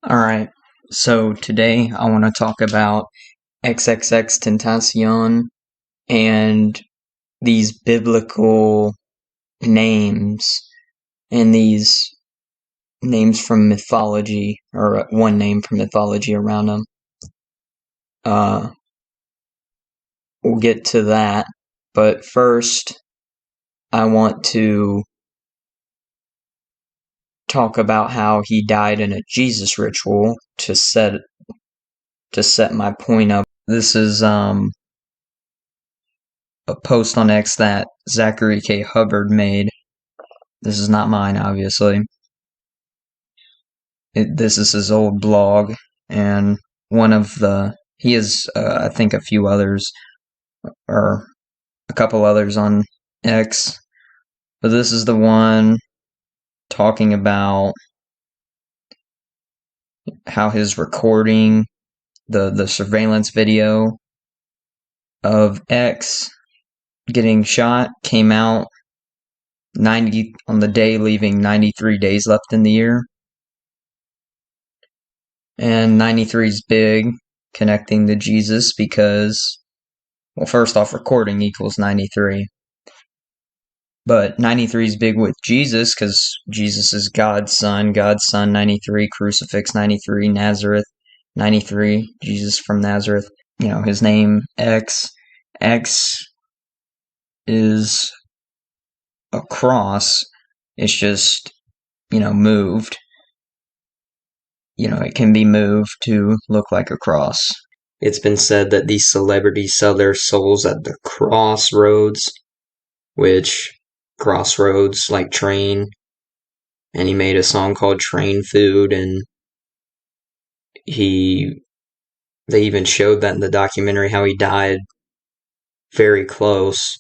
Alright, so today I want to talk about XXXTentacion and these biblical names and these names from mythology, or one name from mythology around them. We'll get to that, but first I want to talk about how he died in a Jesus ritual to set my point up. This is a post on X that Zachary K. Hubbard made. This is not mine, obviously. This is his old blog, and he has, I think, a few others, or a couple others on X, but this is the one talking about how his recording, the surveillance video of X getting shot came out on the day, leaving 93 days left in the year. And 93 is big, connecting to Jesus, because, well, first off, recording equals 93. But 93 is big with Jesus, because Jesus is God's Son 93, Crucifix 93, Nazareth 93, Jesus from Nazareth. You know, his name, X is a cross. It's just, moved. It can be moved to look like a cross. It's been said that these celebrities sell their souls at the crossroads, which crossroads like train, and he made a song called Train Food, and they even showed that in the documentary, how he died very close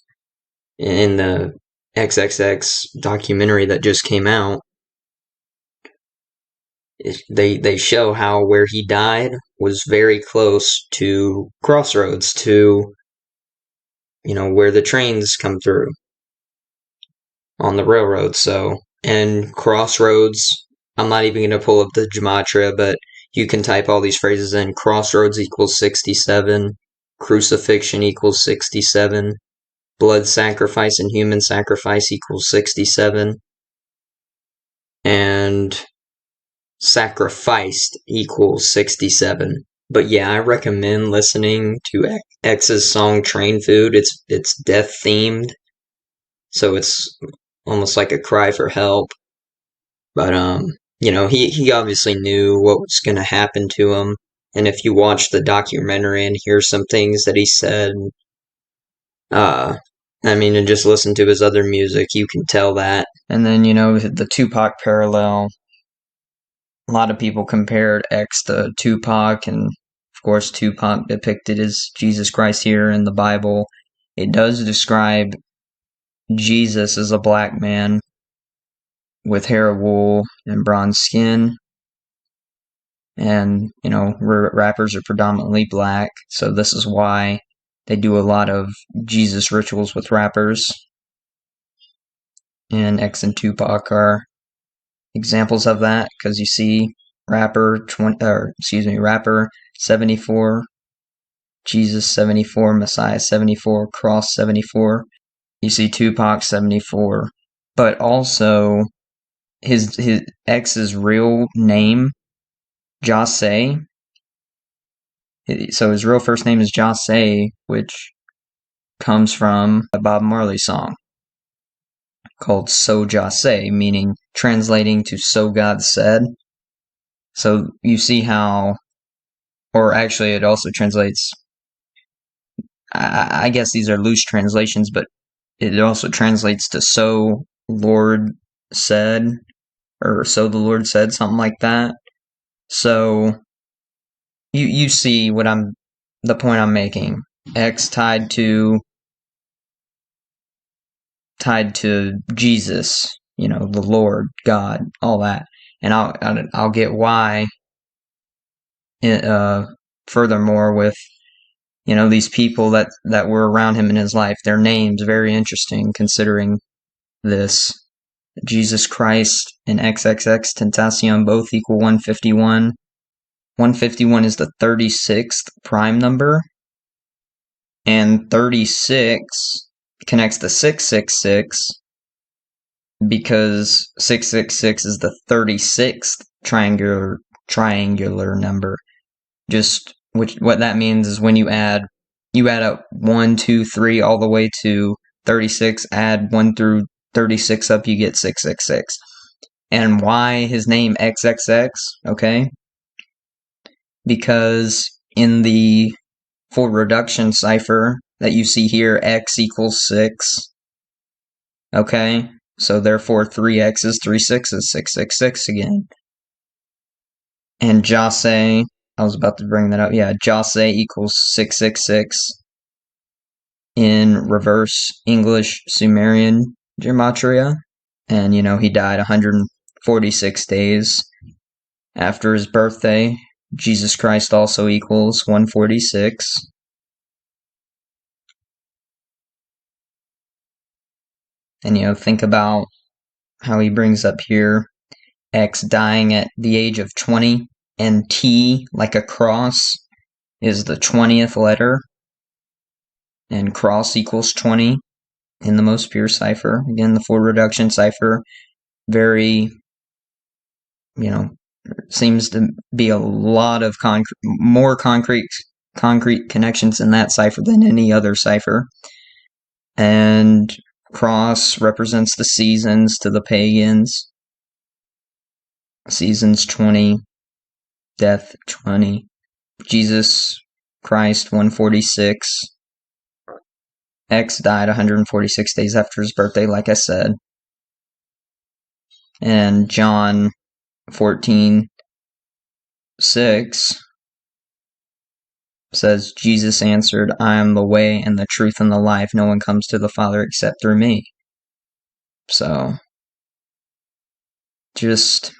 in the XXX documentary that just came out. They show how where he died was very close to crossroads, to where the trains come through on the railroad. So, and crossroads, I'm not even going to pull up the gematria, but you can type all these phrases in. Crossroads equals 67, crucifixion equals 67, blood sacrifice and human sacrifice equals 67, and sacrificed equals 67. But yeah, I recommend listening to X's song Train Food. It's death themed, so it's almost like a cry for help. But he obviously knew what was going to happen to him, and if you watch the documentary and hear some things that he said, and just listen to his other music, you can tell that. And then, the Tupac parallel. A lot of people compared X to Tupac, and of course Tupac depicted as Jesus Christ here in the Bible. It does describe Jesus as a black man with hair of wool and bronze skin. And, rappers are predominantly black, so this is why they do a lot of Jesus rituals with rappers. And X and Tupac are examples of that, because you see rapper 74, Jesus 74, Messiah 74, Cross 74. You see Tupac 74, but also his X's real name, Jase. So his real first name is Jase, which comes from a Bob Marley song called So Jase, meaning, translating to So God Said. So you see how, or actually it also translates, I guess these are loose translations, but it also translates to So Lord Said, or So the Lord Said, something like that. So you see the point I'm making. X tied to Jesus, the Lord, God, all that. And I'll get why, furthermore, with, these people that were around him in his life. Their names, very interesting, considering this. Jesus Christ and XXXTentacion both equal 151. 151 is the 36th prime number, and 36 connects to 666 because 666 is the 36th triangular number. What that means is when you add up 1, 2, 3 all the way to 36, add 1 through 36 up, you get 666. And why his name XXX? Okay, because in the full reduction cipher that you see here, X equals 6. Okay, so therefore 3X is 3 6s, 666 again. And Jase, I was about to bring that up. Yeah, Jase equals 666 in reverse English Sumerian gematria. And, he died 146 days after his birthday. Jesus Christ also equals 146. And, think about how he brings up here X dying at the age of 20, and T, like a cross, is the 20th letter, and cross equals 20 in the most pure cipher. Again, the full reduction cipher, very, seems to be a lot of more concrete connections in that cipher than any other cipher. And cross represents the seasons to the pagans. Seasons 20, death 20, Jesus Christ 146. X died 146 days after his birthday, like I said. And John 14:6 says, Jesus answered, I am the way and the truth and the life. No one comes to the Father except through me. So, just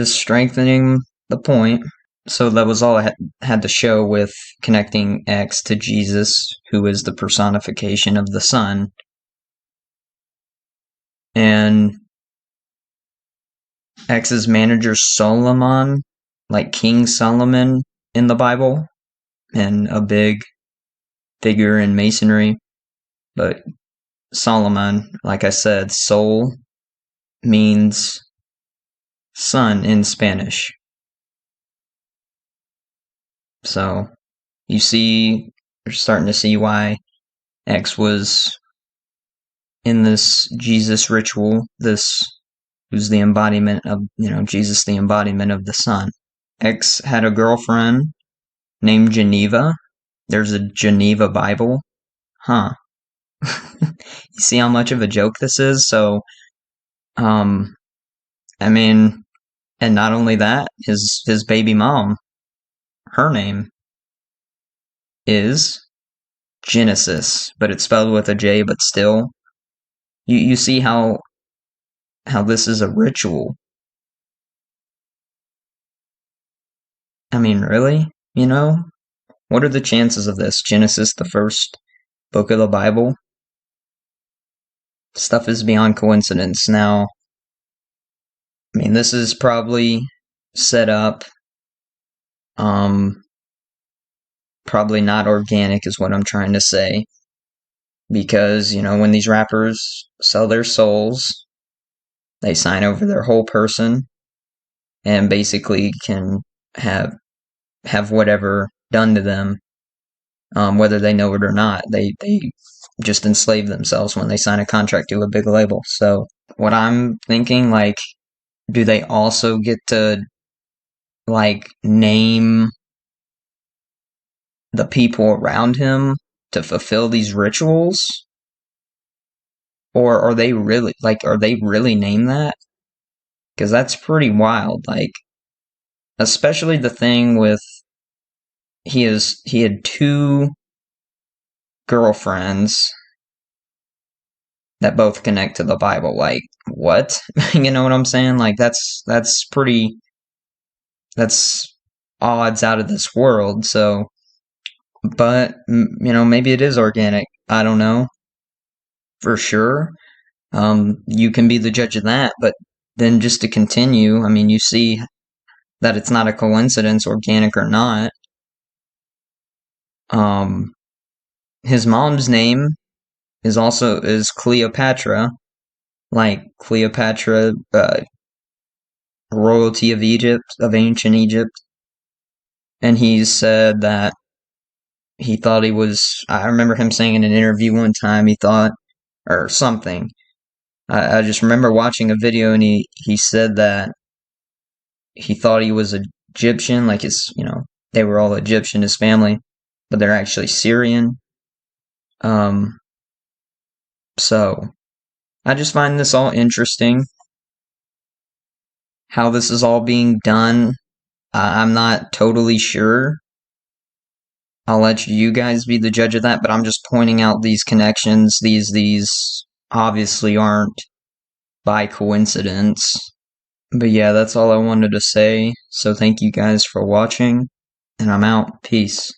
strengthening the point. So that was all I had to show with connecting X to Jesus, who is the personification of the Son. And X's manager Solomon, like King Solomon in the Bible, and a big figure in Masonry. But Solomon, like I said, Sol means sun in Spanish. So you're starting to see why X was in this Jesus ritual, who's the embodiment of, Jesus, the embodiment of the Son. X had a girlfriend named Geneva. There's a Geneva Bible. Huh. You see how much of a joke this is? So, and not only that, his baby mom, her name is Genesis, but it's spelled with a J, but still. You see how this is a ritual. Really? What are the chances of this? Genesis, the first book of the Bible? Stuff is beyond coincidence. Now, this is probably set up. Probably not organic is what I'm trying to say. Because, when these rappers sell their souls, they sign over their whole person and basically can have whatever done to them, whether they know it or not. They just enslave themselves when they sign a contract to a big label. So what I'm thinking, do they also get to, name the people around him to fulfill these rituals? Or are they really named that? Because that's pretty wild. Especially the thing with he had 2 girlfriends that both connect to the Bible. What? You know what I'm saying? That's odds out of this world. So, but maybe it is organic. I don't know for sure. You can be the judge of that. But then just to continue, you see that it's not a coincidence, organic or not. His mom's name is Cleopatra, like Cleopatra, royalty of Egypt, of ancient Egypt. And he said that he thought he was, I remember him saying in an interview one time, he thought, or something. I just remember watching a video and he said that he thought he was Egyptian, like they were all Egyptian, his family, but they're actually Syrian. So I just find this all interesting, how this is all being done. I'm not totally sure. I'll let you guys be the judge of that, but I'm just pointing out these connections. These obviously aren't by coincidence. But yeah, that's all I wanted to say. So thank you guys for watching, and I'm out. Peace.